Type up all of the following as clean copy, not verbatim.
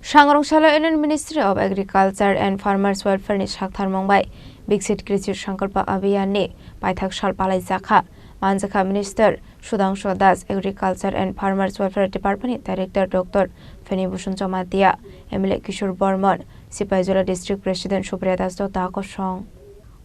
Sangrongshalo Union Ministry of Agriculture and Farmers Welfare ni Saktharmungbai, Vikshit Krishi Sankalpa Abhijanni, Paithak Shal Palaijakha, Manjaka Minister Sudangshu Das, Agriculture and Farmers Welfare Department Director Dr. Fenibushan Jomatia, MLA Kishore Borman, Sipaijula District President Supriya Das Khorang.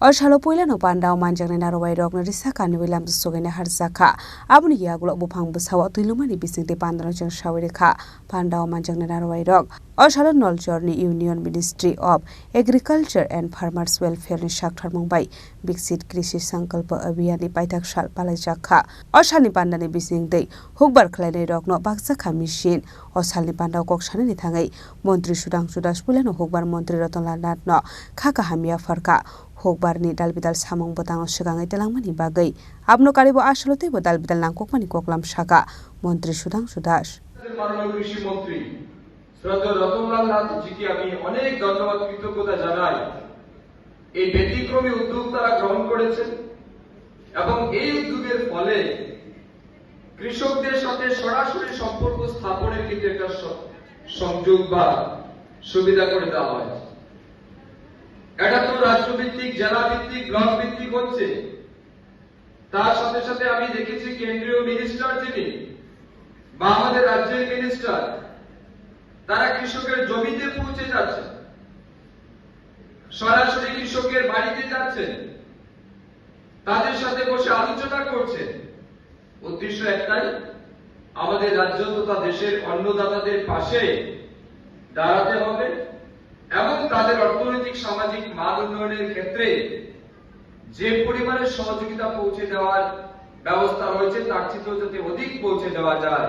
Shalo poila no pandao manjang na rawai rok na risaka ni wilam sogene harzaka abuni ya gulo bupang besawa tuilumani bising te pandao jang shawireka pandao manjang na rawai rok Shalo Noljor ni Union Ministry of Agriculture and Farmers Welfare ni Saktharmungbai Vikshit Krishi Sankalpa Abhijanni Paithak Shal Palaijakha Shal ni panda ni bising te hukbar khlainai rok no bakjaka machine Shal ni pandao koksane ni thangai Montri Sudangshu Das poila no hukbar Montri Ratonlal Nath no khaka hamia farka Hokbarni dalbidal samong botang segangai telangmani bagai abno karibo ashalote bo dalbidal nangkokmani koklam shaka Montri Sudangshu Das মাননীয় কৃষি মন্ত্রী শ্রদ্ধেয় Ratanlal Nath GK আমি অনেক ধন্যবাদ কৃতজ্ঞতা জানাই এই ব্যতিক্রমী উদ্যোগ তারা গ্রহণ করেছেন এবং এই উদ্যোগের ফলে কৃষকদের সাথে সরাসরি সম্পর্ক স্থাপনের কিন্তু একটা সংযোগ বা সুবিধা করে দেওয়া হয় এটা তো রাজ্যভিত্তিক জেলা ভিত্তিক ব্লক ভিত্তিক হচ্ছে তার সাথে সাথে আমি দেখেছি কেন্দ্রীয় মিনিস্টার যিনি বা আমাদের রাজ্যের মিনিস্টার তারা কৃষকের জমিতে পৌঁছে যাচ্ছেন সরাসরি কৃষকের বাড়িতে যাচ্ছেন তাদের সাথে বসে আলোচনা করছেন উদ্দেশ্য একটাই আমাদের রাজ্য তথা দেশের অন্নদাতাদের পাশে দাঁড়াতে হবে এবং তাদের অর্থনৈতিক সামাজিক মান উন্নয়নের ক্ষেত্রে যে পরিমাণে সহযোগিতা পৌঁছে দেওয়ার ব্যবস্থা রয়েছে তার চেয়েও যাতে অধিক পৌঁছে দেওয়া যায়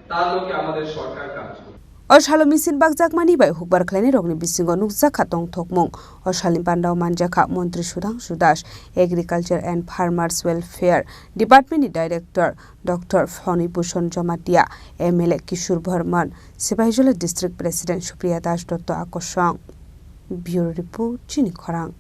তার লক্ষ্যে আমাদের সরকার কাজ করে Shalo misin bakjak mani bai hukbar khlainai rokni bisingo nukjaka tongthokmung Shalni pandao manjaka Montri Sudangshu Das Agriculture and Farmers Welfare Department Director Dr. Fenibushan Jomatia MLA Kishore Borman Sipaijula District President Supriya Das Khorang Bureau Report Chini Khorang